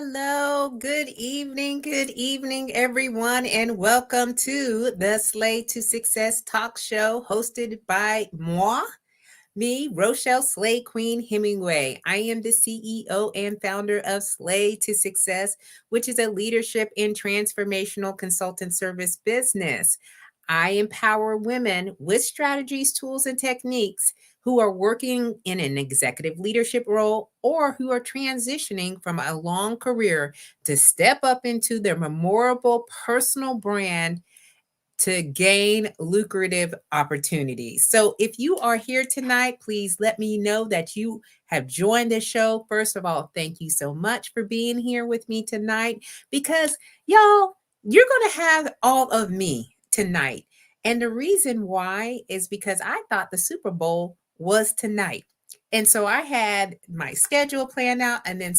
Hello, good evening, everyone, and welcome to the Slay to Success talk show hosted by me, Rochelle Slay Queen Hemingway. I am the CEO and founder of Slay to Success, which is a leadership and transformational consultant service business. I empower women with strategies, tools, and techniques who are working in an executive leadership role or who are transitioning from a long career to step up into their memorable personal brand to gain lucrative opportunities. So, if you are here tonight, please let me know that you have joined the show. First of all, thank you so much for being here with me tonight because, y'all, you're going to have all of me tonight. And the reason why is because I thought the Super Bowl was tonight. And so I had my schedule planned out, and then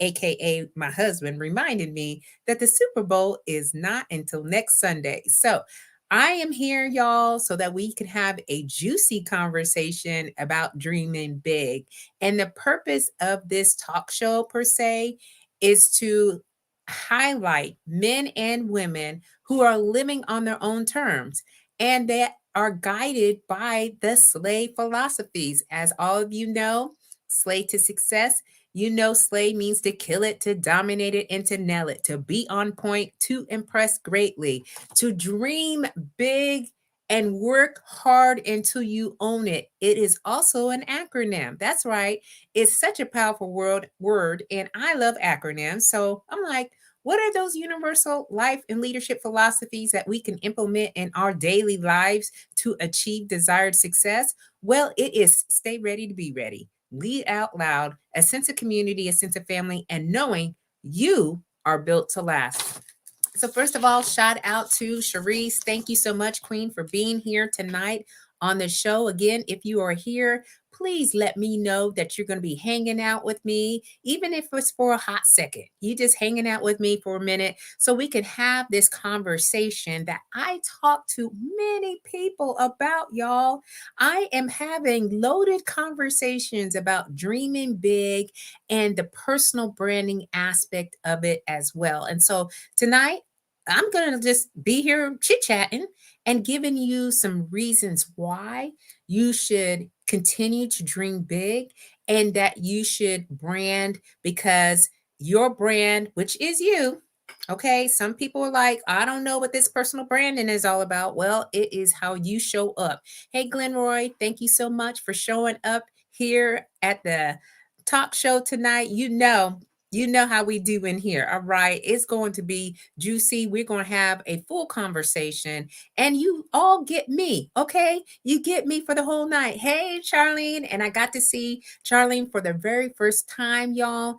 AKA my husband, reminded me that the Super Bowl is not until next Sunday. So I am here, y'all, so that we can have a juicy conversation about dreaming big. And the purpose of this talk show, per se, is to highlight men and women who are living on their own terms and that are guided by the Slay philosophies. As all of you know, Slay to Success, you know, slay means to kill it, to dominate it, and to nail it, to be on point, to impress greatly, to dream big and work hard until you own it. It is also an acronym. That's right. It's such a powerful word, and I love acronyms. So I'm like, what are those universal life and leadership philosophies that we can implement in our daily lives to achieve desired success? Well, it is stay ready to be ready, lead out loud, a sense of community, a sense of family, and knowing you are built to last. So, first of all, shout out to Cherise. Thank you so much, Queen, for being here tonight on the show. Again, if you are here, please let me know that you're going to be hanging out with me, even if it's for a hot second. You just hanging out with me for a minute so we can have this conversation that I talk to many people about, y'all. I am having loaded conversations about dreaming big and the personal branding aspect of it as well. And so tonight, I'm going to just be here chit chatting and giving you some reasons why you should continue to dream big and that you should brand because your brand, which is you, okay, some people are like, I don't know what this personal branding is all about. Well, it is how you show up. Hey, Glenroy, thank you so much for showing up here at the talk show tonight. You know how we do in here. All right. It's going to be juicy. We're going to have a full conversation and you all get me. Okay. You get me for the whole night. Hey, Charlene. And I got to see Charlene for the very first time, y'all.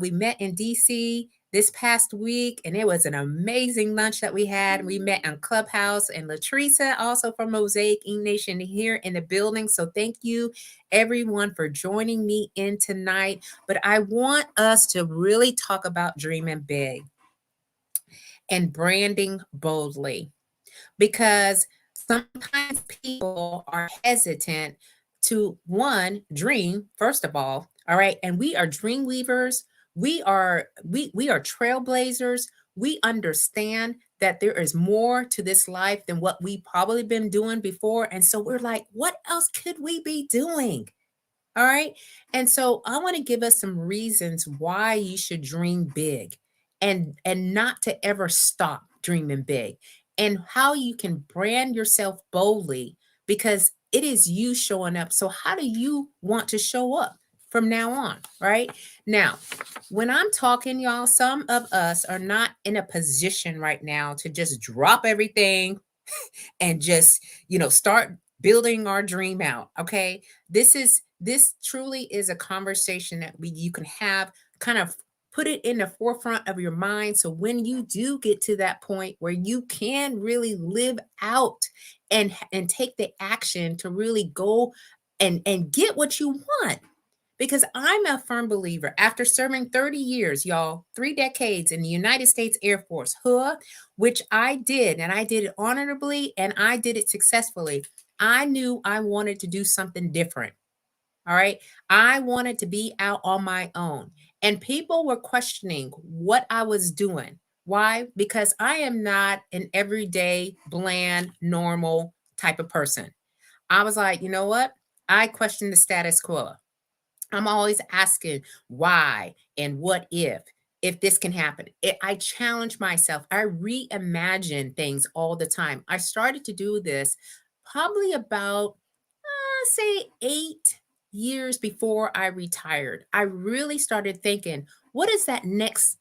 We met in DC this past week, and it was an amazing lunch that we had. We met on Clubhouse, and Latrice, also from Mosaic Nation, here in the building. So thank you, everyone, for joining me in tonight. But I want us to really talk about dreaming big and branding boldly because sometimes people are hesitant to one dream first of all right, and we are dream weavers, we are trailblazers. We understand that there is more to this life than what we probably been doing before, and so we're like, what else could we be doing? All right. And so I want to give us some reasons why you should dream big and not to ever stop dreaming big and how you can brand yourself boldly because it is you showing up. So how do you want to show up from now on, right? Now, when I'm talking, y'all, some of us are not in a position right now to just drop everything and just, start building our dream out, okay? This truly is a conversation that you can have, kind of put it in the forefront of your mind so when you do get to that point where you can really live out and take the action to really go and get what you want, because I'm a firm believer after serving 30 years, y'all, 3 decades in the United States Air Force, which I did, and I did it honorably and I did it successfully. I knew I wanted to do something different. All right. I wanted to be out on my own. And people were questioning what I was doing. Why? Because I am not an everyday, bland, normal type of person. I was like, you know what? I question the status quo. I'm always asking why and what if this can happen. I challenge myself. I reimagine things all the time. I started to do this probably about, say, 8 years before I retired. I really started thinking, what is that next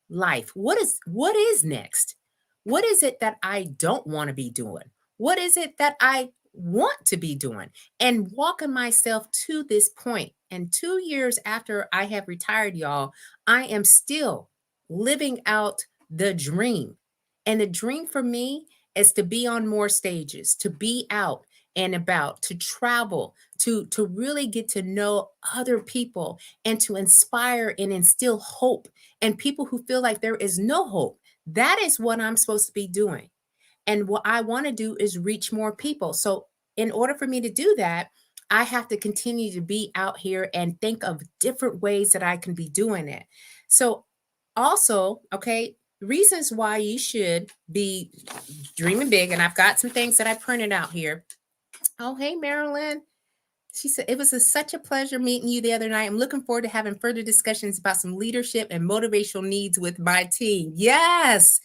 life? What is next? What is it that I don't want to be doing? What is it that I want to be doing? And walking myself to this point. And 2 years after I have retired, y'all, I am still living out the dream. And the dream for me is to be on more stages, to be out and about, to travel, to really get to know other people and to inspire and instill hope and people who feel like there is no hope. That is what I'm supposed to be doing. And what I want to do is reach more people. So, in order for me to do that, I have to continue to be out here and think of different ways that I can be doing it. So, also, okay, reasons why you should be dreaming big. And I've got some things that I printed out here. Oh, hey, Marilyn. She said, it was such a pleasure meeting you the other night. I'm looking forward to having further discussions about some leadership and motivational needs with my team. Yes,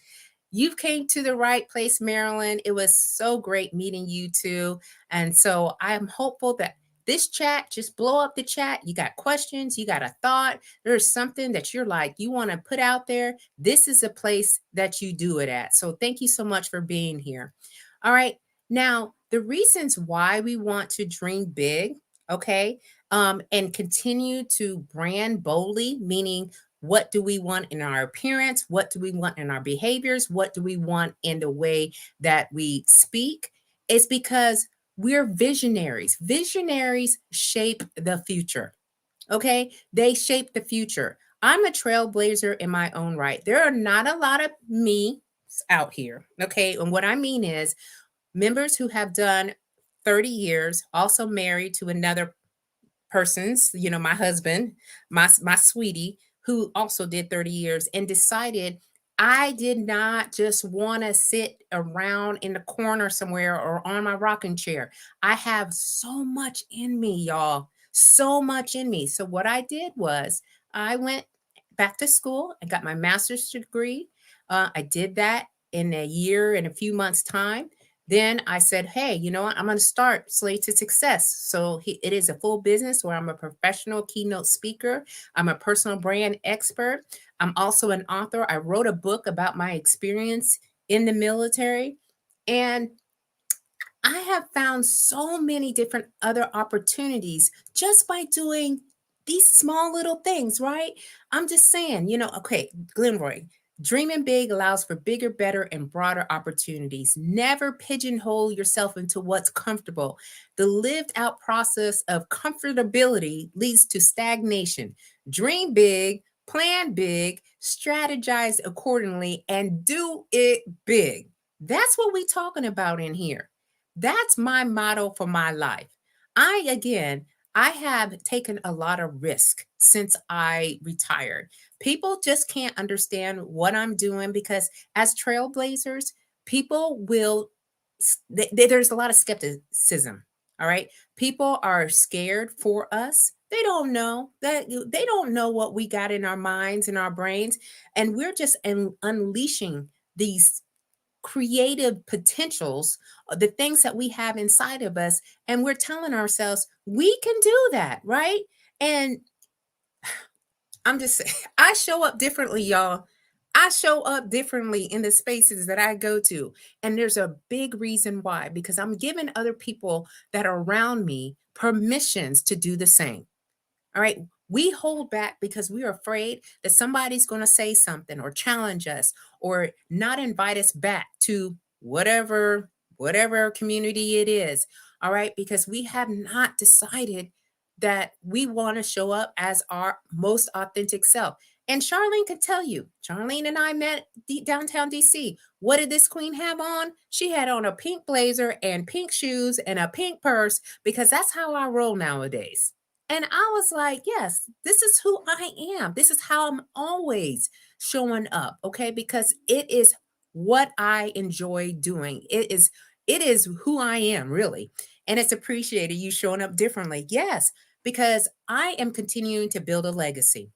you've came to the right place, Marilyn. It was so great meeting you too. And so I'm hopeful that this chat, just blow up the chat. You got questions, you got a thought, there's something that you're like, you want to put out there. This is a place that you do it at. So thank you so much for being here. All right. Now, the reasons why we want to dream big, okay, and continue to brand boldly, meaning what do we want in our appearance? What do we want in our behaviors? What do we want in the way that we speak? It's because we're visionaries. Visionaries shape the future. Okay. They shape the future. I'm a trailblazer in my own right. There are not a lot of me out here. Okay. And what I mean is members who have done 30 years, also married to another persons, my husband, my sweetie, who also did 30 years and decided I did not just want to sit around in the corner somewhere or on my rocking chair. I have so much in me, y'all. So much in me. So what I did was I went back to school. I got my master's degree. I did that in a year and a few months' time. Then I said, hey, you know what? I'm going to start Slate to Success. So it is a full business where I'm a professional keynote speaker. I'm a personal brand expert. I'm also an author. I wrote a book about my experience in the military. And I have found so many different other opportunities just by doing these small little things, right? I'm just saying, okay, Glenroy, dreaming big allows for bigger, better, and broader opportunities. Never pigeonhole yourself into what's comfortable. The lived out process of comfortability leads to stagnation. Dream big, plan big, strategize accordingly, and do it big. That's what we're talking about in here. That's my motto for my life. Again, I have taken a lot of risk since I retired. People just can't understand what I'm doing because as trailblazers, people will, there's a lot of skepticism. All right. People are scared for us. They don't know what we got in our minds and our brains. And we're just unleashing these creative potentials, the things that we have inside of us. And we're telling ourselves we can do that, right? And I'm just saying, I show up differently, y'all. I show up differently in the spaces that I go to. And there's a big reason why, because I'm giving other people that are around me permissions to do the same. All right. We hold back because we are afraid that somebody's going to say something or challenge us or not invite us back to whatever community it is. All right. Because we have not decided that we want to show up as our most authentic self. And Charlene could tell you, Charlene and I met downtown DC. What did this queen have on? She had on a pink blazer and pink shoes and a pink purse because that's how I roll nowadays. And I was like, yes, this is who I am. This is how I'm always showing up, okay? Because it is what I enjoy doing. It is who I am, really. And it's appreciated you showing up differently. Yes, because I am continuing to build a legacy.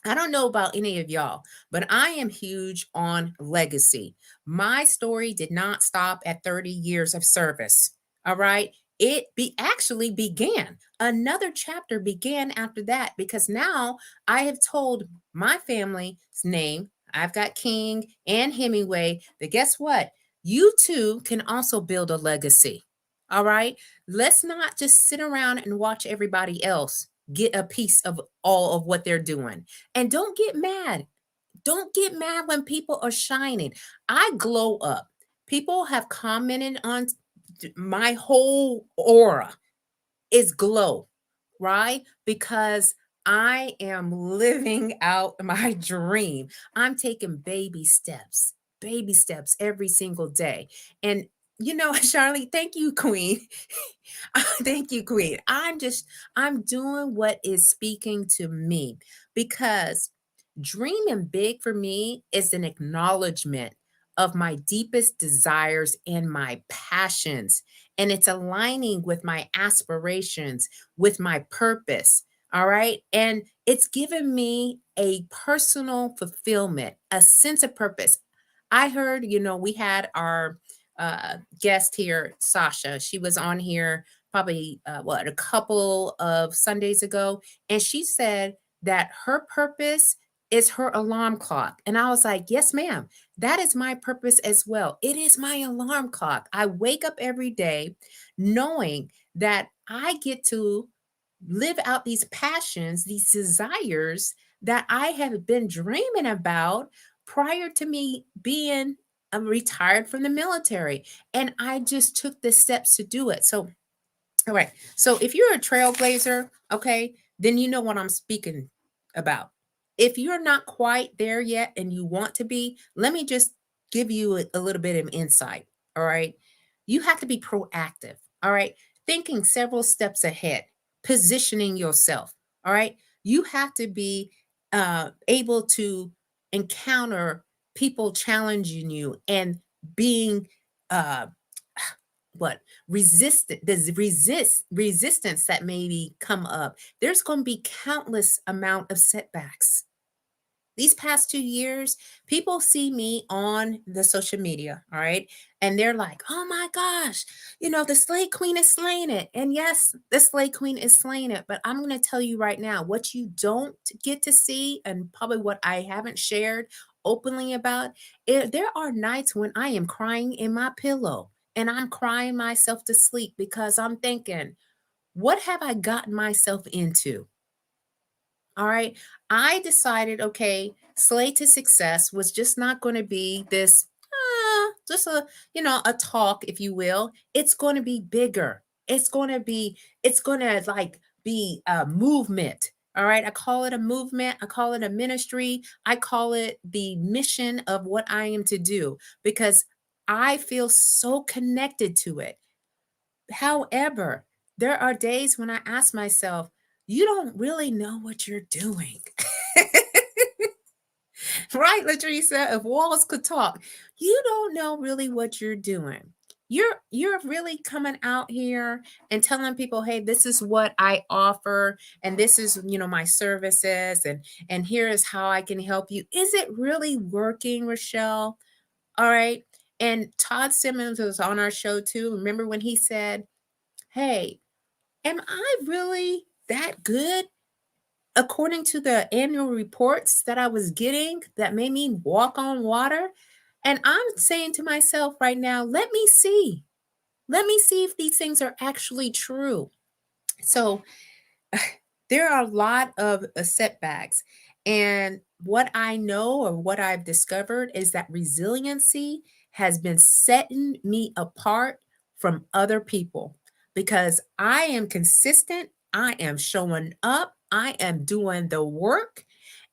I don't know about any of y'all, but I am huge on legacy. My story did not stop at 30 years of service. All right. It actually began. Another chapter began after that because now I have told my family's name. I've got King and Hemingway. But guess what? You too can also build a legacy. All right. Let's not just sit around and watch everybody else get a piece of all of what they're doing. And don't get mad. Don't get mad when people are shining. I glow up. People have commented on my whole aura is glow, right? Because I am living out my dream. I'm taking baby steps every single day. And Charlie, thank you, Queen. Thank you, Queen. I'm doing what is speaking to me because dreaming big for me is an acknowledgement of my deepest desires and my passions. And it's aligning with my aspirations, with my purpose. All right. And it's given me a personal fulfillment, a sense of purpose. I heard, we had our guest here, Sasha. She was on here probably a couple of Sundays ago, and she said that her purpose is her alarm clock. And I was like, yes, ma'am, that is my purpose as well. It is my alarm clock. I wake up every day knowing that I get to live out these passions, these desires that I have been dreaming about prior to me being retired from the military. And I just took the steps to do it. So all right. So if you're a trailblazer, okay, then you know what I'm speaking about. If you're not quite there yet and you want to be, let me just give you a little bit of insight. All right. You have to be proactive. All right. Thinking several steps ahead, positioning yourself. All right. You have to be able to encounter people challenging you and being uh, what resistance that maybe come up. There's going to be countless amount of setbacks. These past 2 years, people see me on the social media, all right, and they're like, oh my gosh, the slay queen is slaying it. And yes, the slay queen is slaying it, but I'm going to tell you right now, what you don't get to see, and probably what I haven't shared openly about it, there are nights when I am crying in my pillow and I'm crying myself to sleep because I'm thinking, what have I gotten myself into? All right. I decided, okay, Slay to Success was just not going to be this, just a talk, if you will. It's going to be bigger. It's going to like be a movement. All right. I call it a movement. I call it a ministry. I call it the mission of what I am to do because I feel so connected to it. However, there are days when I ask myself, you don't really know what you're doing. Right, Latricia? If walls could talk, you don't know really what you're doing. You're really coming out here and telling people, hey, this is what I offer, and this is my services, and here is how I can help you. Is it really working, Rochelle? All right. And Todd Simmons was on our show too. Remember when he said, hey, am I really that good? According to the annual reports that I was getting that made me walk on water. And I'm saying to myself right now, let me see. Let me see if these things are actually true. So there are a lot of setbacks. And what I know or what I've discovered is that resiliency has been setting me apart from other people because I am consistent. I am showing up. I am doing the work.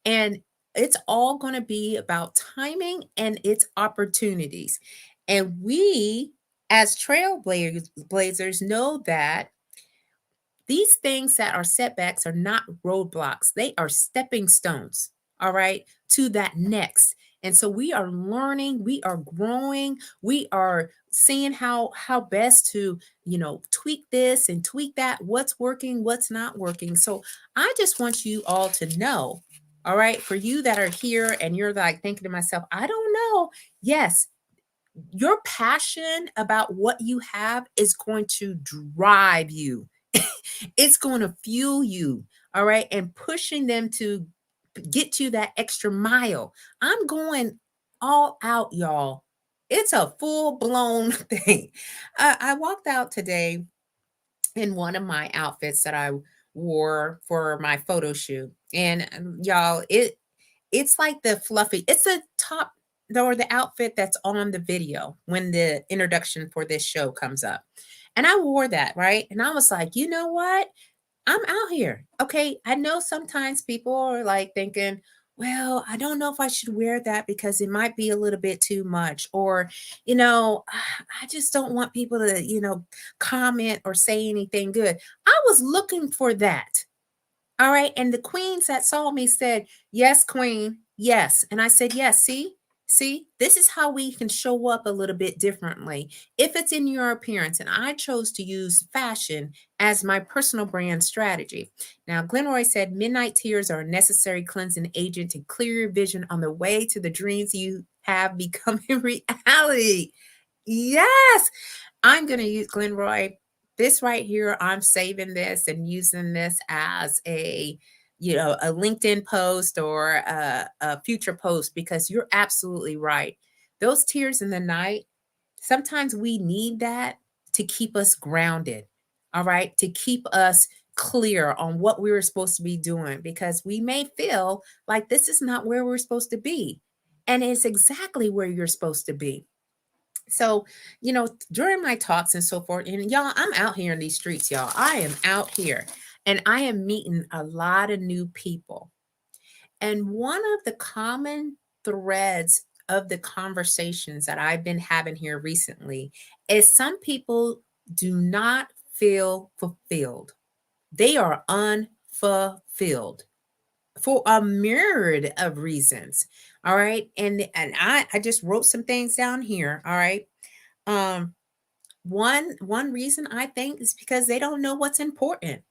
And it's all going to be about timing and its opportunities. And we, as trailblazers, know that These things that are setbacks are not roadblocks, they are stepping stones, all right, to that next. And so we are learning, we are growing, we are seeing how best to, tweak this and tweak that, what's working, what's not working. So I just want you all to know, all right, for you that are here and you're like thinking to myself, I don't know. Yes, your passion about what you have is going to drive you. It's going to fuel you, all right, and pushing them to get you that extra mile. I'm going all out, y'all. It's a full blown thing. I walked out today in one of my outfits that I wore for my photo shoot, and y'all, it's like the fluffy. It's a top or the outfit that's on the video when the introduction for this show comes up. And I wore that, right? And I was like, you know what? I'm out here. Okay. I know sometimes people are like thinking, well, I don't know if I should wear that because it might be a little bit too much. Or, I just don't want people to, comment or say anything good. I was looking for that. All right. And the queens that saw me said, yes, queen. Yes. And I said, yes. See, this is how we can show up a little bit differently if it's in your appearance. And I chose to use fashion as my personal brand strategy. Now, Glenroy said, midnight tears are a necessary cleansing agent to clear your vision on the way to the dreams you have becoming reality. Yes. I'm going to use Glenroy. This right here, I'm saving this and using this as a LinkedIn post or a future post because you're absolutely right. Those tears in the night, sometimes we need that to keep us grounded. All right. To keep us clear on what we were supposed to be doing because we may feel like this is not where we're supposed to be. And it's exactly where you're supposed to be. So, during my talks and so forth, and y'all, I'm out here in these streets, y'all. I am out here and I am meeting a lot of new people. And one of the common threads of the conversations that I've been having here recently is some people do not feel fulfilled. They are unfulfilled for a myriad of reasons. All right. And I just wrote some things down here. All right. Um, one reason I think is because they don't know what's important.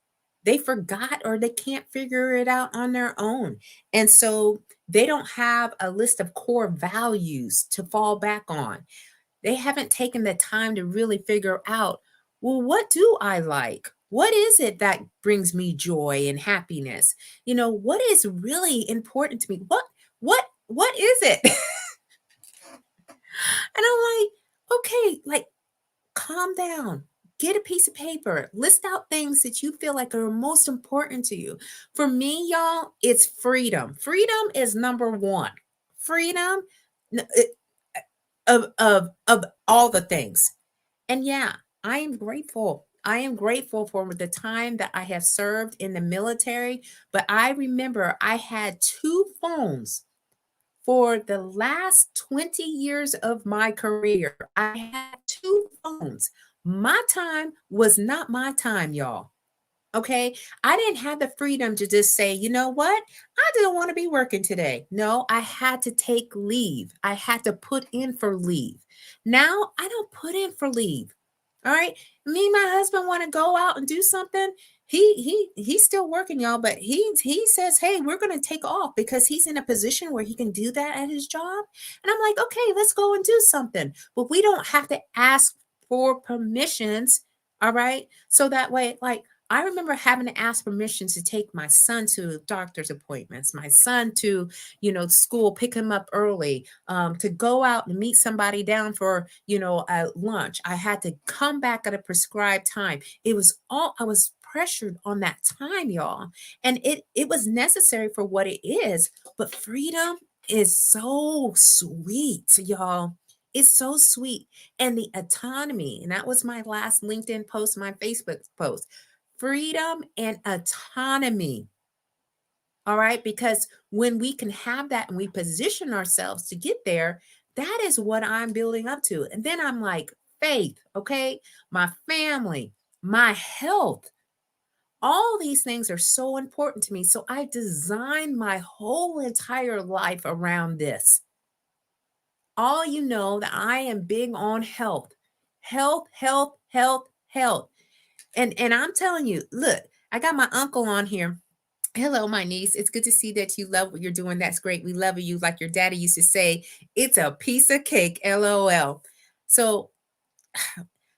They forgot or they can't figure it out on their own. And so they don't have a list of core values to fall back on. They haven't taken the time to really figure out, well, what do I like? What is it that brings me joy and happiness? What is really important to me? What is it? And I'm like, okay, like calm down. Get a piece of paper. List out things that you feel like are most important to you. For me, y'all, it's freedom. Freedom is number one. Freedom of all the things. And yeah, I am grateful. I am grateful for the time that I have served in the military. But I remember I had two phones for the last 20 years of my career. I had two phones. My time was not my time, y'all. Okay. I didn't have the freedom to just say, you know what? I didn't want to be working today. No, I had to take leave. I had to put in for leave. Now I don't put in for leave. All right. Me and my husband want to go out and do something. He's still working, y'all, but he says, hey, we're gonna take off because he's in a position where he can do that at his job. And I'm like, okay, let's go and do something. But we don't have to ask for permissions. All right. So that way, like I remember having to ask permission to take my son to doctor's appointments, my son to, school, pick him up early, to go out and meet somebody down for, lunch. I had to come back at a prescribed time. It was all, I was pressured on that time, y'all. And it was necessary for what it is. But freedom is so sweet, y'all. It's so sweet. And the autonomy, and that was my last LinkedIn post, my Facebook post, freedom and autonomy. All right. Because when we can have that and we position ourselves to get there, that is what I'm building up to. And then I'm like, faith, okay, my family, my health. All these things are so important to me. So I designed my whole entire life around this. All you know that I am big on health. Health, health, health, health. And I'm telling you, look, I got my uncle on here. Hello, my niece. It's good to see that you love what you're doing. That's great. We love you. Like your daddy used to say, it's a piece of cake. LOL. So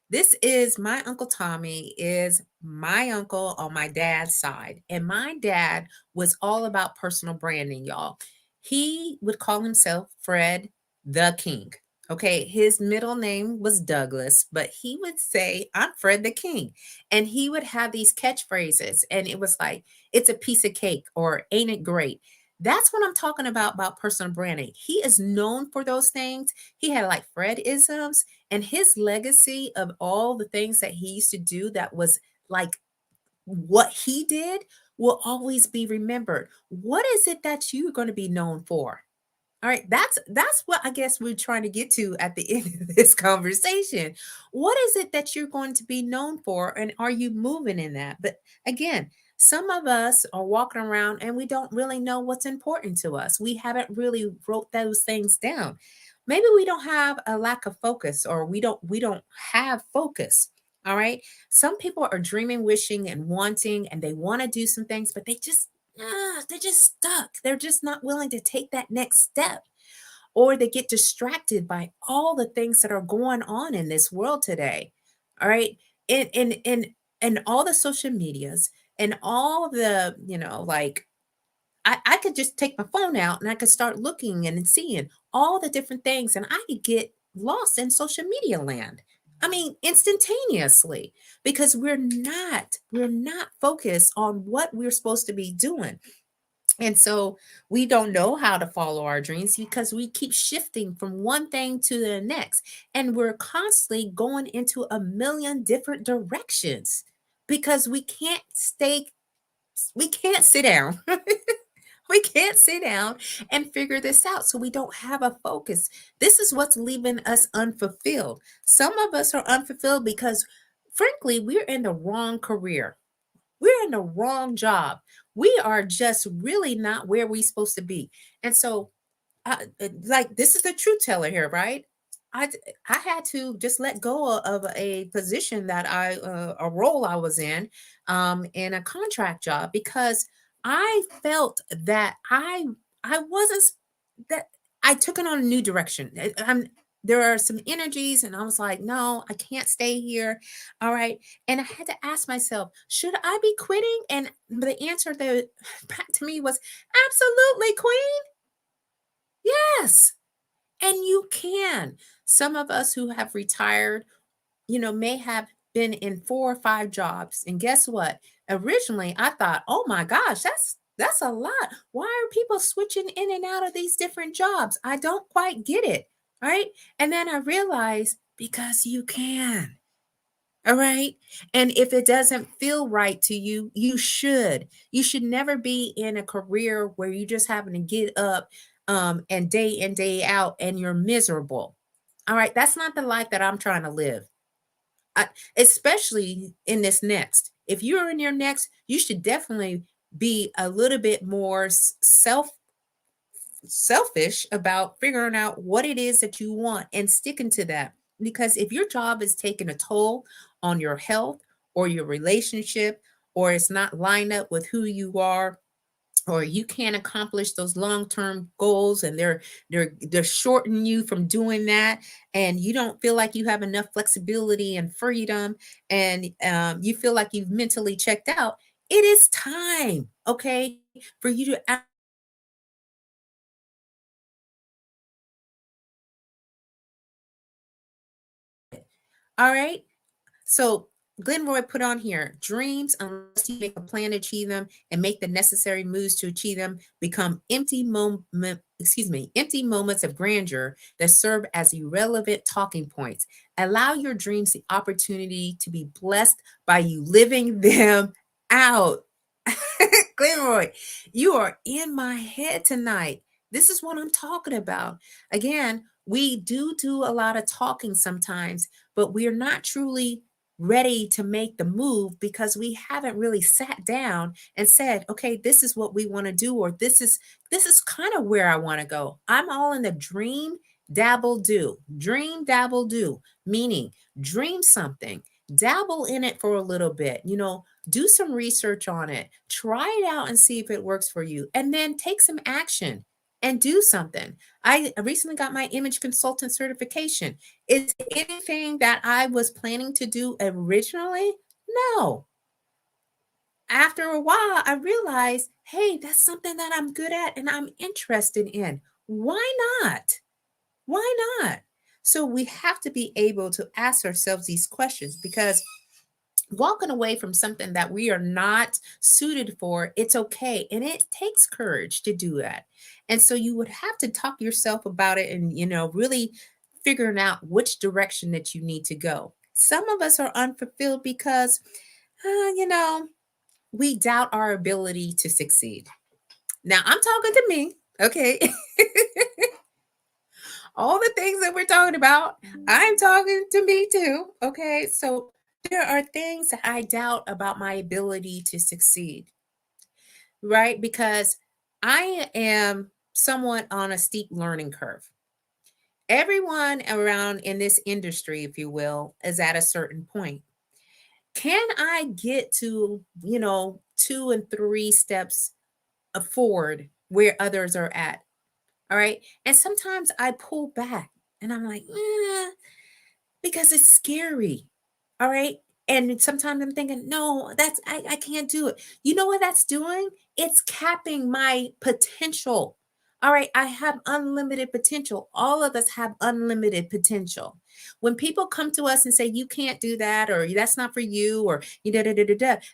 this is my Uncle Tommy is my uncle on my dad's side. And my dad was all about personal branding, y'all. He would call himself Fred the King. Okay, his middle name was Douglas, but he would say, I'm Fred the King. And he would have these catchphrases, and it was like, it's a piece of cake, or ain't it great? That's what I'm talking about personal branding. He is known for those things. He had like Fred isms, and his legacy of all the things that he used to do that was like what he did will always be remembered. What is it that you're going to be known for? All right, that's what I guess we're trying to get to at the end of this conversation. What is it that you're going to be known for, and are you moving in that? But again, some of us are walking around and we don't really know what's important to us. We haven't really wrote those things down. Maybe we don't have a lack of focus, or we don't have focus. All right. Some people are dreaming, wishing, and wanting, and they want to do some things, but they're just stuck. They're just not willing to take that next step, or they get distracted by all the things that are going on in this world today. All right. And all the social medias and all the, like I could just take my phone out and I could start looking and seeing all the different things, and I could get lost in social media land. I mean, instantaneously, because we're not focused on what we're supposed to be doing. And so we don't know how to follow our dreams because we keep shifting from one thing to the next. And we're constantly going into a million different directions because we can't sit down. We can't sit down and figure this out. So we don't have a focus. This is what's leaving us unfulfilled. Some of us are unfulfilled because, frankly, we're in the wrong career. We're in the wrong job. We are just really not where we're supposed to be. And so, like, this is the truth teller here, right? I I had to just let go of a position that a role I was in a contract job, because I felt that I wasn't that I took it on a new direction. There are some energies, and I was like, no, I can't stay here. All right. And I had to ask myself, should I be quitting? And the answer that back to me was, absolutely, queen. Yes. And you can. Some of us who have retired, may have been in 4 or 5 jobs. And guess what? Originally, I thought, oh my gosh, that's a lot. Why are people switching in and out of these different jobs? I don't quite get it. Right. And then I realized, because you can. All right. And if it doesn't feel right to you, you should. You should never be in a career where you just having to get up and day in, day out, and you're miserable. All right. That's not the life that I'm trying to live. I, especially in this next. If you're in your next, you should definitely be a little bit more selfish about figuring out what it is that you want and sticking to that. Because if your job is taking a toll on your health or your relationship, or it's not lined up with who you are, or you can't accomplish those long-term goals, and they're shorting you from doing that, and you don't feel like you have enough flexibility and freedom, and you feel like you've mentally checked out, it is time, okay, for you to all right. So Glenroy put on here, dreams, unless you make a plan to achieve them and make the necessary moves to achieve them, become empty moments of grandeur that serve as irrelevant talking points. Allow your dreams the opportunity to be blessed by you living them out. Glenroy, you are in my head tonight. This is what I'm talking about. Again, we do a lot of talking sometimes, but we are not truly ready to make the move because we haven't really sat down and said, okay, this is what we want to do, or this is kind of where I want to go. I'm all in the dream, dabble, do. Dream, dabble, do. Meaning dream something, dabble in it for a little bit, do some research on it, try it out and see if it works for you, and then take some action and do something. I recently got my image consultant certification. Is it anything that I was planning to do originally? No. After a while, I realized, hey, that's something that I'm good at and I'm interested in. Why not? Why not? So we have to be able to ask ourselves these questions, because walking away from something that we are not suited for, it's okay. And it takes courage to do that. And so you would have to talk to yourself about it and, really figuring out which direction that you need to go. Some of us are unfulfilled because, you know, we doubt our ability to succeed. Now, I'm talking to me, okay? All the things that we're talking about, I'm talking to me too, okay? So there are things that I doubt about my ability to succeed, right? Because I am somewhat on a steep learning curve. Everyone around in this industry, if you will, is at a certain point. Can I get to, 2 and 3 steps forward where others are at? All right. And sometimes I pull back and I'm like, because it's scary. All right. And sometimes I'm thinking, no, I can't do it. You know what that's doing? It's capping my potential. All right. I have unlimited potential. All of us have unlimited potential. When people come to us and say, you can't do that, or that's not for you, or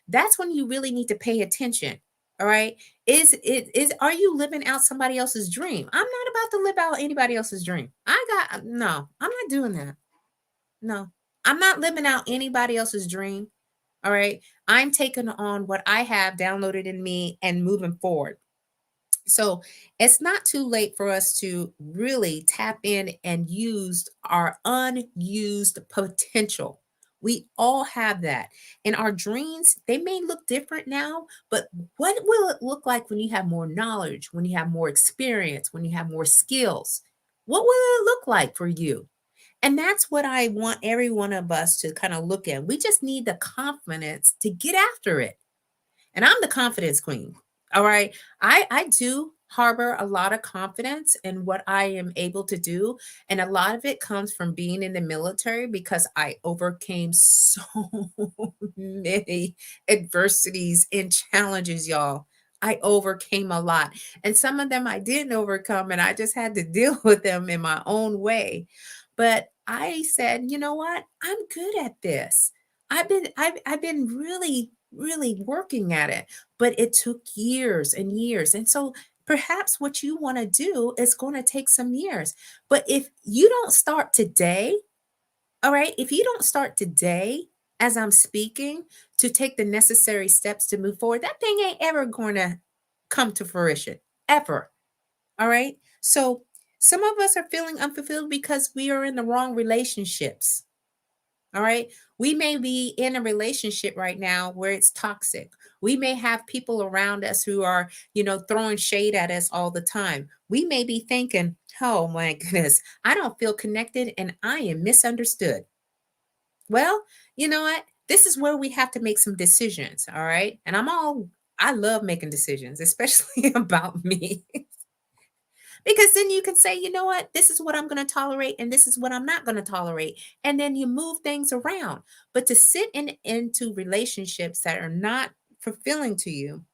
that's when you really need to pay attention. All right. Are you living out somebody else's dream? I'm not about to live out anybody else's dream. No, I'm not doing that. No, I'm not living out anybody else's dream. All right. I'm taking on what I have downloaded in me and moving forward. So it's not too late for us to really tap in and use our unused potential. We all have that. And our dreams, they may look different now, but what will it look like when you have more knowledge, when you have more experience, when you have more skills? What will it look like for you? And that's what I want every one of us to kind of look at. We just need the confidence to get after it. And I'm the confidence queen. All right. I do harbor a lot of confidence in what I am able to do. And a lot of it comes from being in the military, because I overcame so many adversities and challenges, y'all. I overcame a lot. And some of them I didn't overcome, and I just had to deal with them in my own way. But I said, you know what? I'm good at this. I've been really working at it, but it took years and years. And so perhaps what you want to do is going to take some years. But if you don't start today, all right, if you don't start today as I'm speaking to take the necessary steps to move forward, that thing ain't ever going to come to fruition, ever. All right. So some of us are feeling unfulfilled because we are in the wrong relationships. All right. We may be in a relationship right now where it's toxic. We may have people around us who are, throwing shade at us all the time. We may be thinking, oh my goodness, I don't feel connected and I am misunderstood. Well, you know what? This is where we have to make some decisions. All right. And I love making decisions, especially about me. Because then you can say, you know what, this is what I'm going to tolerate and this is what I'm not going to tolerate. And then you move things around. But to sit into relationships that are not fulfilling to you,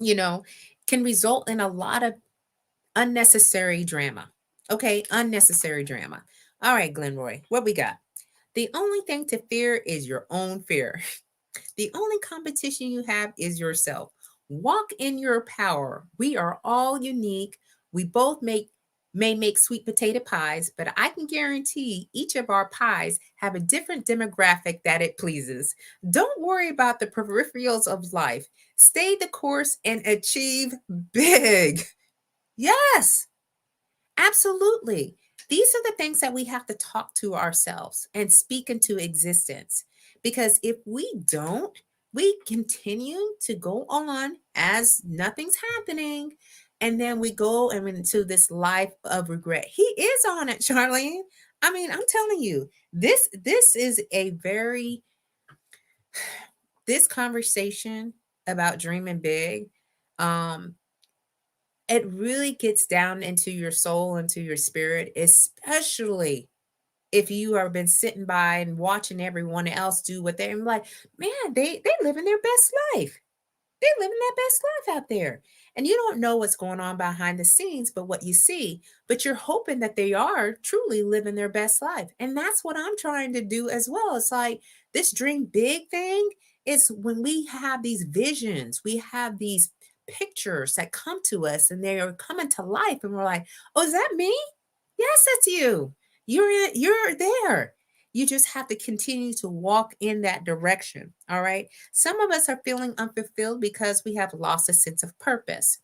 you know, can result in a lot of unnecessary drama. Okay, unnecessary drama. All right, Glenroy, what we got? The only thing to fear is your own fear. The only competition you have is yourself. Walk in your power. We are all unique. We both may make sweet potato pies, but I can guarantee each of our pies have a different demographic that it pleases. Don't worry about the peripherals of life. Stay the course and achieve big. Yes, absolutely. these are the things that we have to talk to ourselves and speak into existence. Because if we don't, we continue to go on as nothing's happening. And then we go into this life of regret. He is on it, Charlene. I mean, I'm telling you, this is a very this conversation about dreaming big. Um, it really gets down into your soul, into your spirit, especially if you have been sitting by and watching everyone else do what they're like, man, they living their best life. They're living their best life out there. And you don't know what's going on behind the scenes, but what you see, but you're hoping that they are truly living their best life. And that's what I'm trying to do as well. It's like this dream big thing is when we have these visions, we have these pictures that come to us and they are coming to life. And we're like, oh, is that me? Yes, that's you. You're there. You just have to continue to walk in that direction. All right. Some of us are feeling unfulfilled because we have lost a sense of purpose.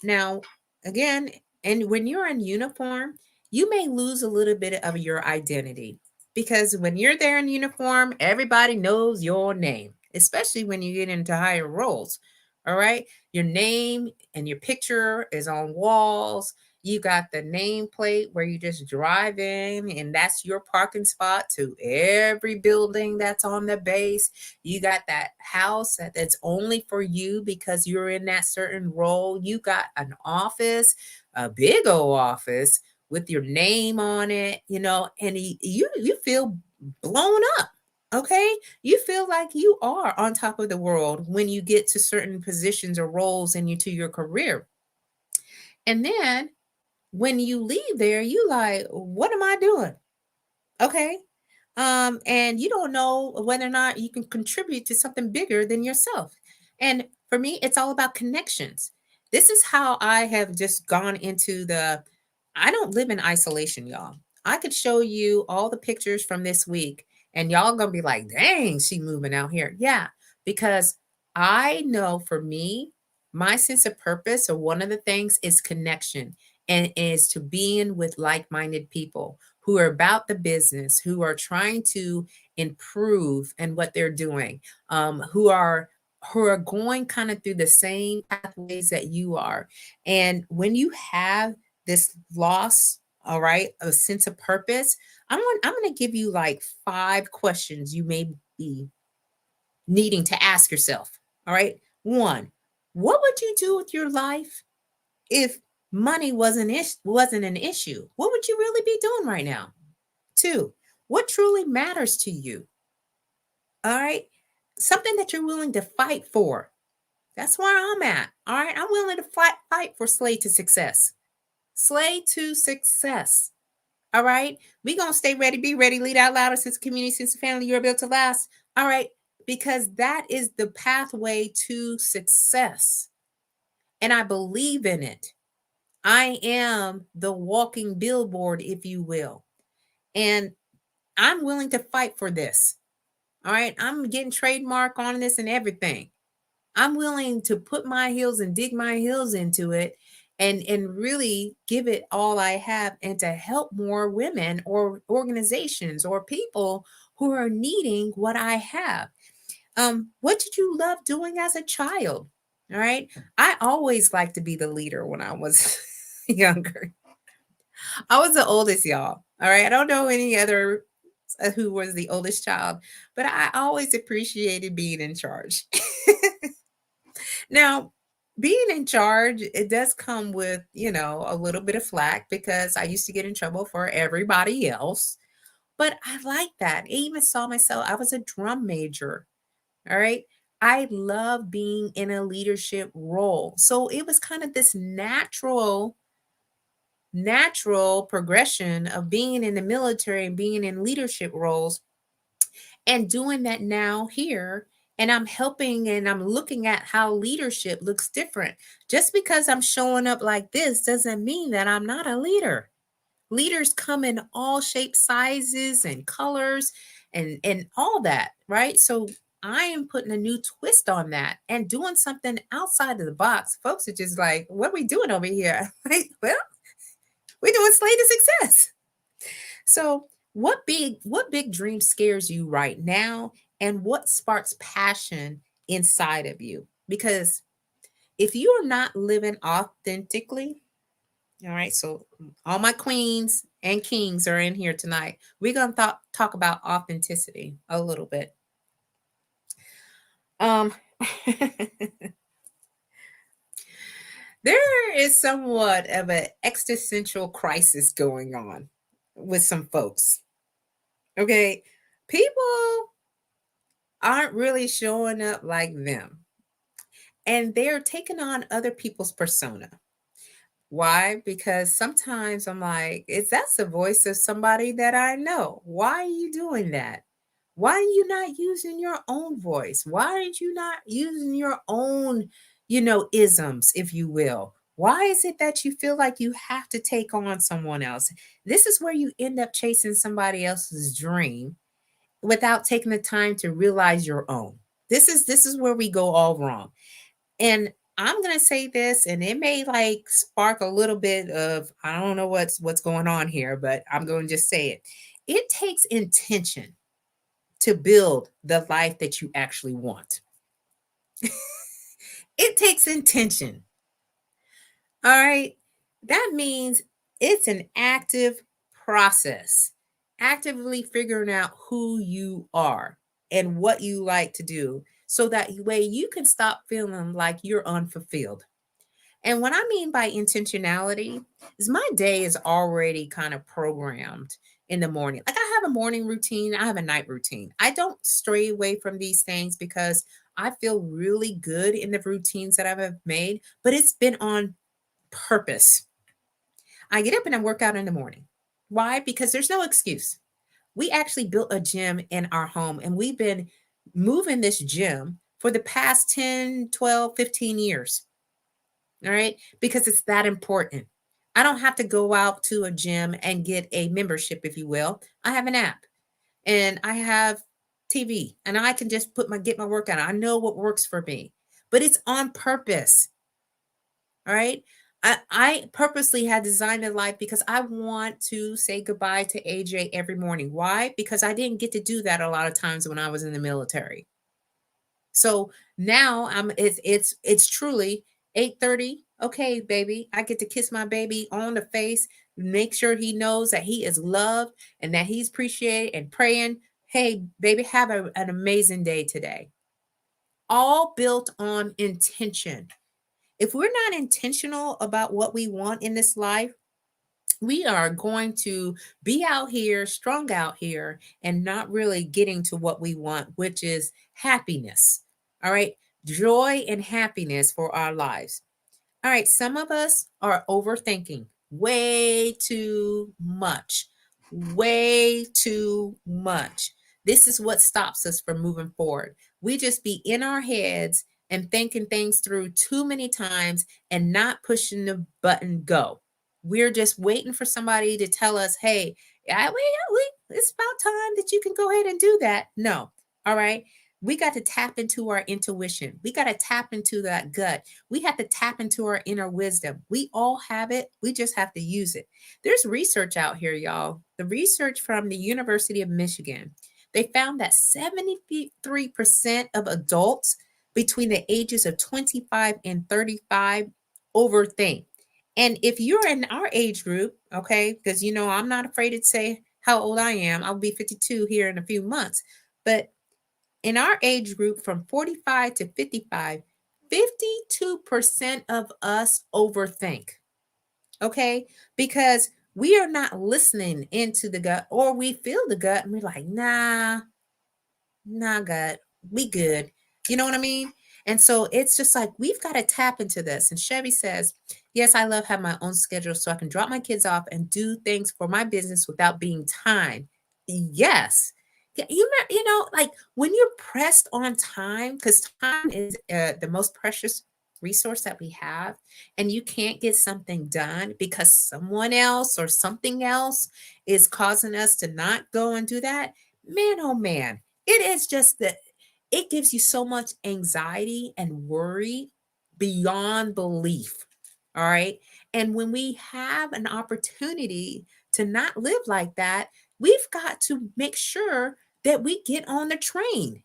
Now, again, and when you're in uniform, you may lose a little bit of your identity because when you're there in uniform, everybody knows your name, especially when you get into higher roles. All right. Your name and your picture is on walls. You got the nameplate where you just drive in, and that's your parking spot to every building that's on the base. You got that house that's only for you because you're in that certain role. You got an office, a big old office with your name on it, and you feel blown up. Okay, you feel like you are on top of the world when you get to certain positions or roles into your career. And then when you leave there, you like, what am I doing? Okay. And you don't know whether or not you can contribute to something bigger than yourself. And for me, it's all about connections. This is how I have just gone into I don't live in isolation, y'all. I could show you all the pictures from this week, and y'all gonna be like, dang, she moving out here. Yeah, because I know for me, my sense of purpose, or one of the things, is connection, and is to being with like-minded people who are about the business, who are trying to improve in what they're doing, who are going kind of through the same pathways that you are. And when you have this loss, all right, a sense of purpose, I'm going to give you like 5 questions you may be needing to ask yourself. All right. One, what would you do with your life if money wasn't an issue? What would you really be doing right now? Two, what truly matters to you? All right. Something that you're willing to fight for. That's where I'm at. All right. I'm willing to fight for Slay to Success. Slay to Success. All right. We're going to stay ready, be ready, lead out louder, since community, since family, you're built to last. All right. Because that is the pathway to success. And I believe in it. I am the walking billboard, if you will. And I'm willing to fight for this. All right. I'm getting trademark on this and everything. I'm willing to put my heels and dig my heels into it and really give it all I have, and to help more women or organizations or people who are needing what I have. What did you love doing as a child? All right. I always liked to be the leader when I was younger. I was the oldest, y'all. All right. I don't know any other who was the oldest child, but I always appreciated being in charge. Now, being in charge, it does come with, a little bit of flack because I used to get in trouble for everybody else. But I like that. I even saw myself, I was a drum major. All right. I love being in a leadership role. So it was kind of this natural progression of being in the military and being in leadership roles and doing that now here. And I'm helping and I'm looking at how leadership looks different. Just because I'm showing up like this doesn't mean that I'm not a leader. Leaders come in all shapes, sizes, and colors, and all that, right? So I am putting a new twist on that and doing something outside of the box. Folks are just like, what are we doing over here? Like, well, we're doing Slay to Success. So, what big dream scares you right now, and what sparks passion inside of you? Because if you are not living authentically, all right, so all my queens and kings are in here tonight. We're going to talk about authenticity a little bit. Um there is somewhat of an existential crisis going on with some folks. Okay, people aren't really showing up like them, and they're taking on other people's persona. Why? Because sometimes I'm like, is that the voice of somebody that I know? Why are you doing that? Why are you not using your own voice? Why aren't you not using your own, isms, if you will? Why is it that you feel like you have to take on someone else? This is where you end up chasing somebody else's dream without taking the time to realize your own. This is where we go all wrong. And I'm gonna say this, and it may like spark a little bit of, I don't know what's going on here, but I'm going to just say it. It takes intention to build the life that you actually want. It takes intention. All right. That means it's an active process, actively figuring out who you are and what you like to do, so that way you can stop feeling like you're unfulfilled. And what I mean by intentionality is my day is already kind of programmed in the morning. Like, I have a morning routine, I have a night routine. I don't stray away from these things because I feel really good in the routines that I've made, but it's been on purpose. I get up and I work out in the morning. Why? Because there's no excuse. We actually built a gym in our home, and we've been moving this gym for the past 10, 12, 15 years. All right. Because it's that important. I don't have to go out to a gym and get a membership, if you will. I have an app and I have TV, and I can just get my workout. I know what works for me, but it's on purpose. All right. I purposely had designed a life because I want to say goodbye to AJ every morning. Why? Because I didn't get to do that a lot of times when I was in the military. So now it's truly 8:30. Okay, baby, I get to kiss my baby on the face, make sure he knows that he is loved and that he's appreciated, and praying, hey, baby, have an amazing day today. All built on intention. If we're not intentional about what we want in this life, we are going to be out here, strung out here, and not really getting to what we want, which is happiness. All right. Joy and happiness for our lives. All right. Some of us are overthinking way too much, way too much. This is what stops us from moving forward. We just be in our heads and thinking things through too many times and not pushing the button go. We're just waiting for somebody to tell us, hey, it's about time that you can go ahead and do that. No. All right. We got to tap into our intuition. We got to tap into that gut. We have to tap into our inner wisdom. We all have it. We just have to use it. There's research out here, y'all. The research from the University of Michigan. They found that 73% of adults between the ages of 25 and 35 overthink. And if you're in our age group, okay, because I'm not afraid to say how old I am. I'll be 52 here in a few months. But in our age group from 45 to 55, 52% of us overthink. Okay? Because we are not listening into the gut, or we feel the gut and we're like, nah, gut, we good. You know what I mean? And so it's just like we've got to tap into this. And Chevy says, yes, I love having my own schedule so I can drop my kids off and do things for my business without being time. Yes. Yeah, like when you're pressed on time, because time is the most precious resource that we have, and you can't get something done because someone else or something else is causing us to not go and do that, man, oh man, it is just that it gives you so much anxiety and worry beyond belief. All right. And when we have an opportunity to not live like that, we've got to make sure that we get on the train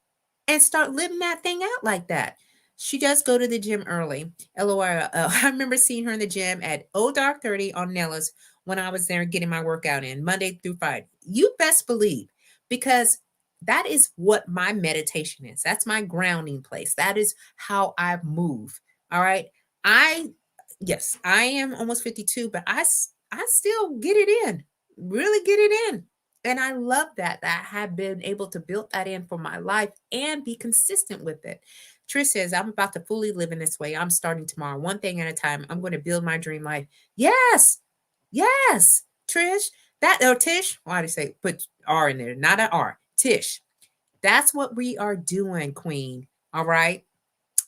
and start living that thing out like that. She does go to the gym early. LOL. I remember seeing her in the gym at dark 30 on Nellis when I was there getting my workout in Monday through Friday. You best believe, because that is what my meditation is. That's my grounding place. That is how I move. All right. I, yes, I am almost 52, but I still get it in, really get it in. And I love that I have been able to build that in for my life and be consistent with it. Trish says, I'm about to fully live in this way. I'm starting tomorrow, one thing at a time. I'm going to build my dream life. Yes. Yes. Trish, that, or Tish, why did I say put R in there? Not an R. Tish. That's what we are doing, Queen. All right.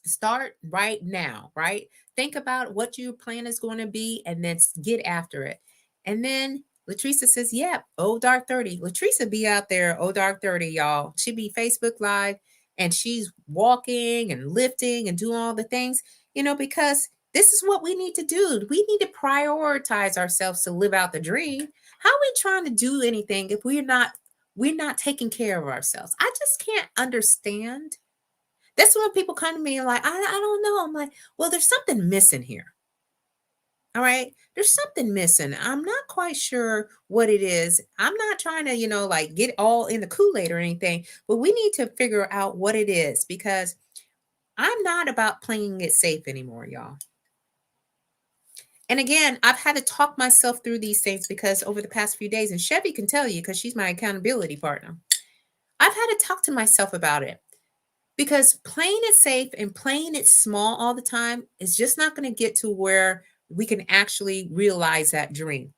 Start right now, right? Think about what your plan is going to be and then get after it. And then Latricia says, yeah, dark 30. Latricia be out there, dark 30, y'all. She be Facebook Live and she's walking and lifting and doing all the things, because this is what we need to do. We need to prioritize ourselves to live out the dream. How are we trying to do anything if we're not taking care of ourselves? I just can't understand. That's when people come to me and like, I don't know. I'm like, well, there's something missing here. All right. There's something missing. I'm not quite sure what it is. I'm not trying to, like get all in the Kool-Aid or anything, but we need to figure out what it is, because I'm not about playing it safe anymore, y'all. And again, I've had to talk myself through these things because over the past few days, and Chevy can tell you because she's my accountability partner, I've had to talk to myself about it. Because playing it safe and playing it small all the time is just not going to get to where we can actually realize that dream.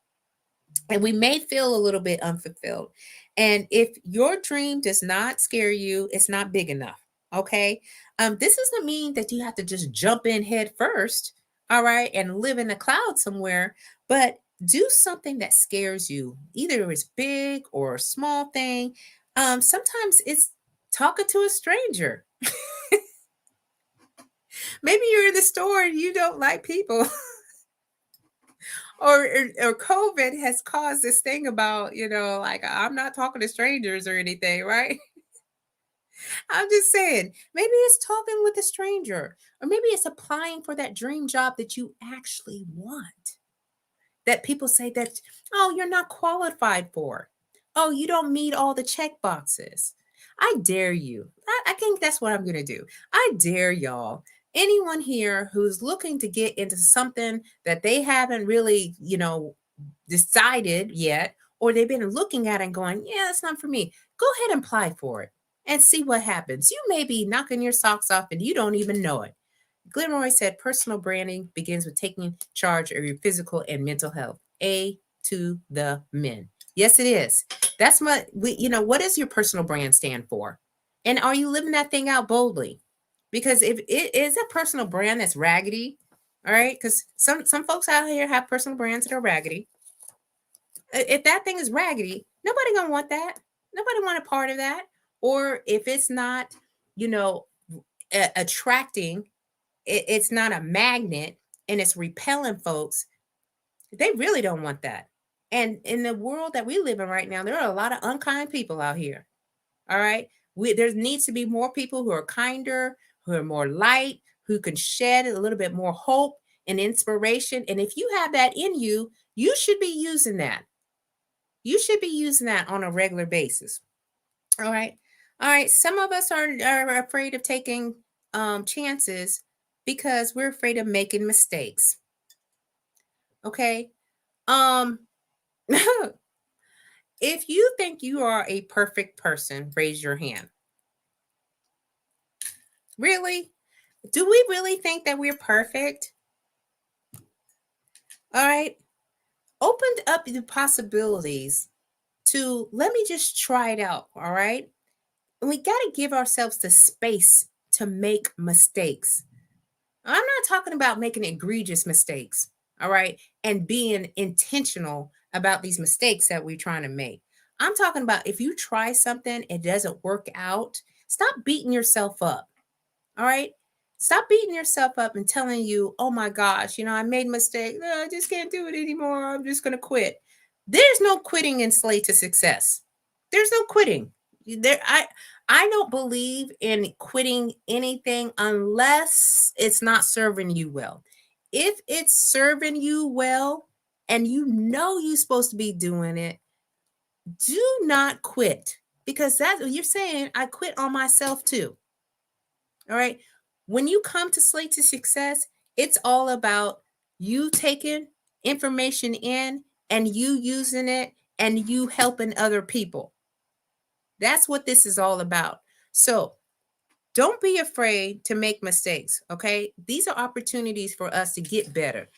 And we may feel a little bit unfulfilled. And if your dream does not scare you, it's not big enough. Okay. This doesn't mean that you have to just jump in head first. All right. And live in a cloud somewhere, but do something that scares you. Either it's big or a small thing. Sometimes it's talking to a stranger. Maybe you're in the store and you don't like people. or COVID has caused this thing about, like I'm not talking to strangers or anything, right? I'm just saying, maybe it's talking with a stranger, or maybe it's applying for that dream job that you actually want. That people say that, oh, you're not qualified for. Oh, you don't meet all the check boxes. I dare you. I think that's what I'm going to do. I dare y'all. Anyone here who's looking to get into something that they haven't really, decided yet, or they've been looking at it and going, yeah, that's not for me. Go ahead and apply for it and see what happens. You may be knocking your socks off and you don't even know it. Glenn Roy said personal branding begins with taking charge of your physical and mental health. A to the men. Yes, it is. That's what does your personal brand stand for? And are you living that thing out boldly? Because if it is a personal brand that's raggedy, all right, because some folks out here have personal brands that are raggedy. If that thing is raggedy, nobody gonna want that. Nobody want a part of that. Or if it's not, you know, attracting, it's not a magnet and it's repelling folks, they really don't want that. And in the world that we live in right now, there are a lot of unkind people out here. All right. There needs to be more people who are kinder, who are more light, who can shed a little bit more hope and inspiration. And if you have that in you, you should be using that. You should be using that on a regular basis. All right. All right. Some of us are afraid of taking chances because we're afraid of making mistakes. Okay. Um, if you think you are a perfect person, raise your hand. Really? Do we really think that we're perfect? All right. Opened up the possibilities to let me just try it out. All right. And we got to give ourselves the space to make mistakes. I'm not talking about making egregious mistakes. All right. And being intentional about these mistakes that we're trying to make. I'm talking about if you try something, it doesn't work out, stop beating yourself up. All right. Stop beating yourself up and telling you, oh my gosh, I made a mistake. No, I just can't do it anymore. I'm just going to quit. There's no quitting in Slay to Success. There's no quitting. There I don't believe in quitting anything unless it's not serving you well. If it's serving you well and you know you're supposed to be doing it, do not quit, because that's what you're saying. I quit on myself too. All right. When you come to Slate to Success, it's all about you taking information in and you using it and you helping other people. That's what this is all about. So don't be afraid to make mistakes. Okay. These are opportunities for us to get better.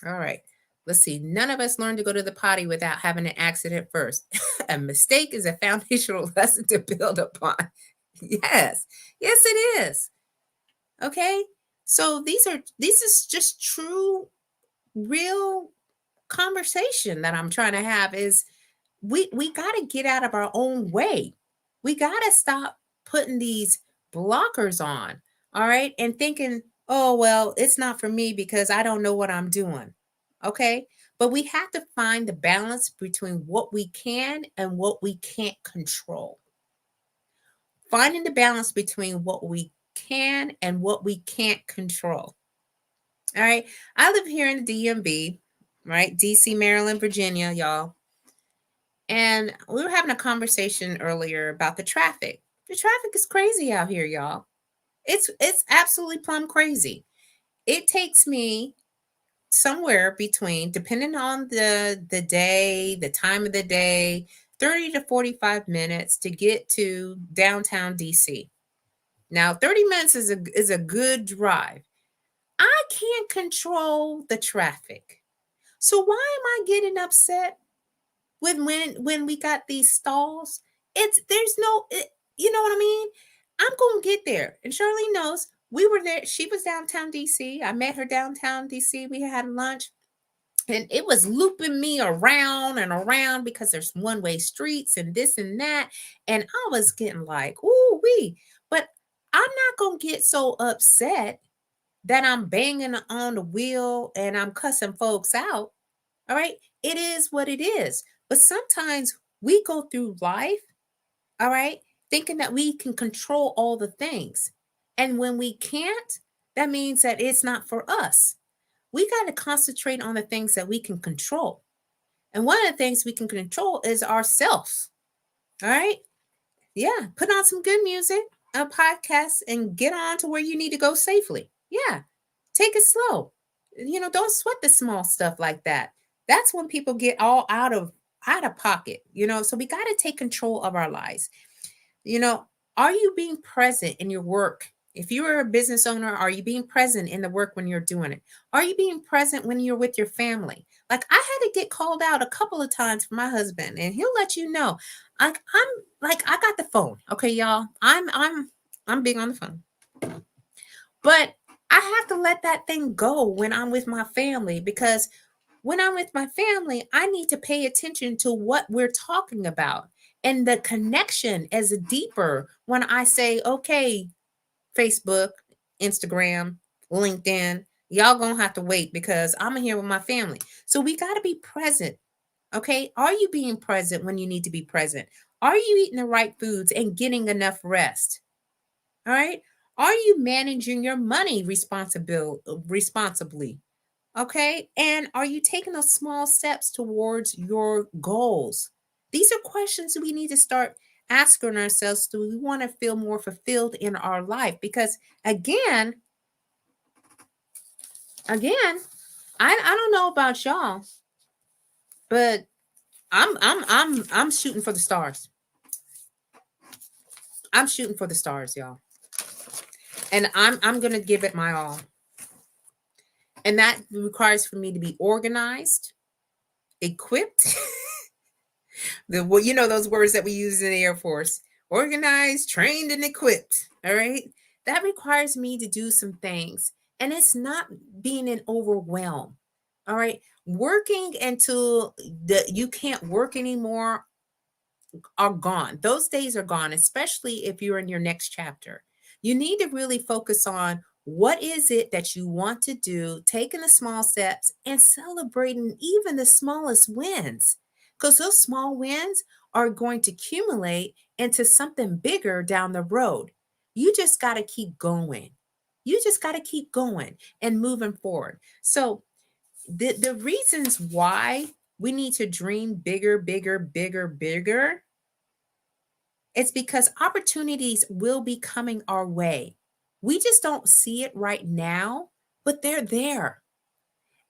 All right. Let's see. None of us learned to go to the potty without having an accident first. A mistake is a foundational lesson to build upon. Yes. Yes, it is. Okay. So this is just true, real conversation that I'm trying to have is we got to get out of our own way. We got to stop putting these blockers on. All right. And thinking, oh, well, it's not for me because I don't know what I'm doing. Okay. But we have to find the balance between what we can and what we can't control. Finding the balance between what we can and what we can't control. All right. I live here in the DMV, right? DC, Maryland, Virginia, y'all. And we were having a conversation earlier about the traffic. The traffic is crazy out here, y'all. It's absolutely plumb crazy. It takes me somewhere between, depending on the day, the time of the day, 30 to 45 minutes to get to downtown DC. Now, 30 minutes is a good drive. I can't control the traffic. So why am I getting upset when we got these stalls? There's no you know what I mean? I'm going to get there. And Charlene knows we were there. She was downtown DC. I met her downtown DC. We had lunch. And it was looping me around and around because there's one-way streets and this and that. And I was getting like, ooh wee. But I'm not going to get so upset that I'm banging on the wheel and I'm cussing folks out. All right. It is what it is. But sometimes we go through life, all right, thinking that we can control all the things. And when we can't, that means that it's not for us. We got to concentrate on the things that we can control. And one of the things we can control is ourselves. All right. Yeah. Put on some good music, a podcast, and get on to where you need to go safely. Yeah. Take it slow. Don't sweat the small stuff like that. That's when people get all out of pocket. So we got to take control of our lives. you know are you being present in your work? If you're a business owner, are you being present in the work when you're doing it? Are you being present when you're with your family? Like, I had to get called out a couple of times for my husband, and he'll let you know. I got the phone. Okay, y'all. I'm big on the phone. But I have to let that thing go when I'm with my family, because when I'm with my family, I need to pay attention to what we're talking about. And the connection is deeper when I say, okay, Facebook, Instagram, LinkedIn, y'all gonna have to wait because I'm here with my family. So we got to be present. Okay. Are you being present when you need to be present? Are you eating the right foods and getting enough rest? All right. Are you managing your money responsibly? Okay. And are you taking those small steps towards your goals? These are questions we need to start asking ourselves. Do we want to feel more fulfilled in our life? Because again, I don't know about y'all, but I'm shooting for the stars. I'm shooting for the stars, y'all. And I'm gonna give it my all. And that requires for me to be organized, equipped. Those words that we use in the Air Force: organized, trained, and equipped. All right. That requires me to do some things. And it's not being an overwhelm. All right. Working until you can't work anymore are gone. Those days are gone, especially if you're in your next chapter. You need to really focus on What is it that you want to do? Taking the small steps and celebrating even the smallest wins. Because those small wins are going to accumulate into something bigger down the road. You just got to keep going. You just got to keep going and moving forward. So, the reasons why we need to dream bigger, bigger, bigger, bigger, it's because opportunities will be coming our way. We just don't see it right now, but they're there.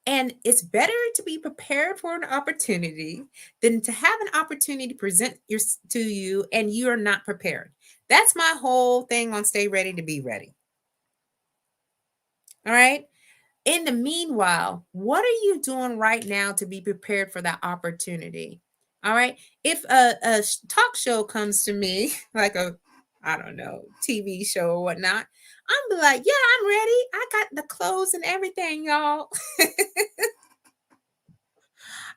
And it's better to be prepared for an opportunity than to have an opportunity present to you and you are not prepared. That's my whole thing on stay ready to be ready. All right. In the meanwhile, what are you doing right now to be prepared for that opportunity? All right. If a talk show comes to me, like I don't know, TV show or whatnot, I'm be like, yeah, I'm ready. I got the clothes and everything, y'all.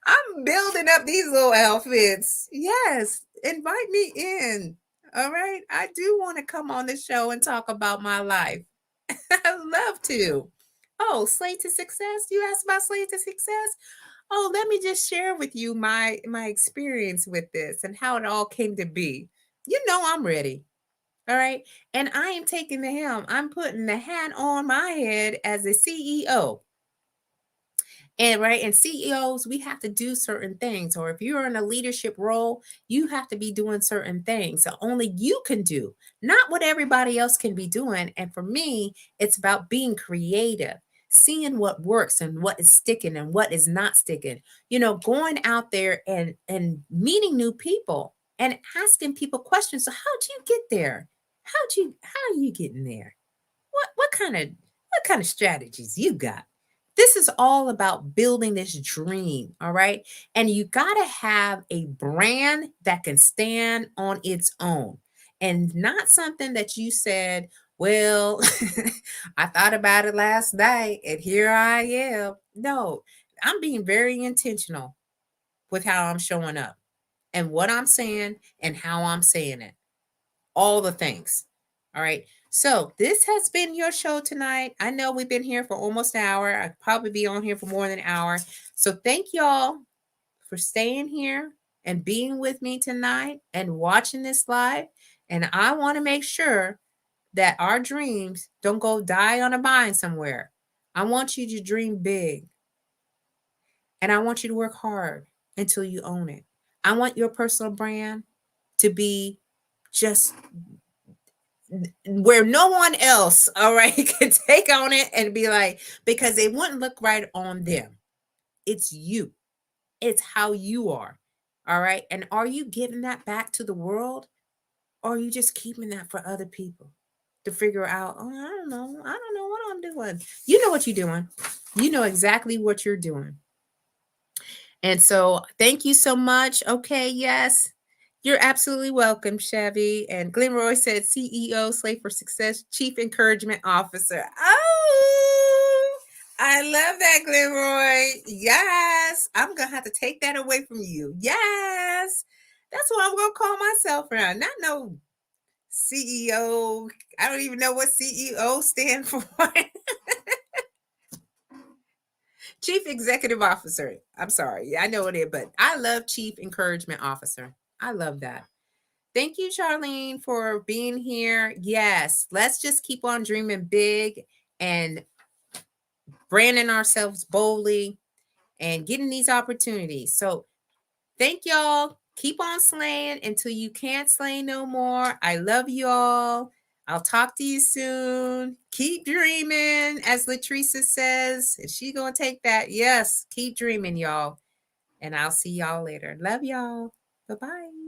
I'm building up these little outfits. Yes, invite me in. All right. I do want to come on the show and talk about my life. I love to. Oh, Slate to Success. You asked about Slate to Success? Oh, let me just share with you my experience with this and how it all came to be. You know I'm ready. All right. And I am taking the helm. I'm putting the hat on my head as a CEO. And right, and CEOs, we have to do certain things. Or if you're in a leadership role, you have to be doing certain things that only you can do, not what everybody else can be doing. And for me, it's about being creative, seeing what works and what is sticking and what is not sticking. Going out there and meeting new people and asking people questions. So how'd you get there? How are you getting there? What kind of strategies you got? This is all about building this dream, all right? And you got to have a brand that can stand on its own and not something that you said, well, I thought about it last night and here I am. No, I'm being very intentional with how I'm showing up and what I'm saying and how I'm saying it, all the things. All right. So this has been your show tonight. I know we've been here for almost an hour. I'd probably be on here for more than an hour. So thank y'all for staying here and being with me tonight and watching this live. And I want to make sure that our dreams don't go die on a vine somewhere. I want you to dream big and I want you to work hard until you own it. I want your personal brand to be just where no one else, all right, can take on it and be like, because it wouldn't look right on them. It's you, it's how you are. All right. And are you giving that back to the world? Or are you just keeping that for other people to figure out, oh, I don't know. I don't know what I'm doing. You know what you're doing. You know exactly what you're doing. And so thank you so much. Okay, yes. You're absolutely welcome, Chevy. And Glenroy said CEO, Slave for Success, Chief Encouragement Officer. Oh, I love that, Glenroy. Yes. I'm going to have to take that away from you. Yes. That's what I'm going to call myself now. Not no CEO. I don't even know what CEO stand for. Chief Executive Officer. I'm sorry. Yeah, I know it is, but I love Chief Encouragement Officer. I love that. Thank you, Charlene, for being here. Yes, let's just keep on dreaming big and branding ourselves boldly and getting these opportunities. So thank y'all. Keep on slaying until you can't slay no more. I love y'all. I'll talk to you soon. Keep dreaming, as Latricia says. Is she gonna take that? Yes, keep dreaming, y'all. And I'll see y'all later. Love y'all. Bye-bye.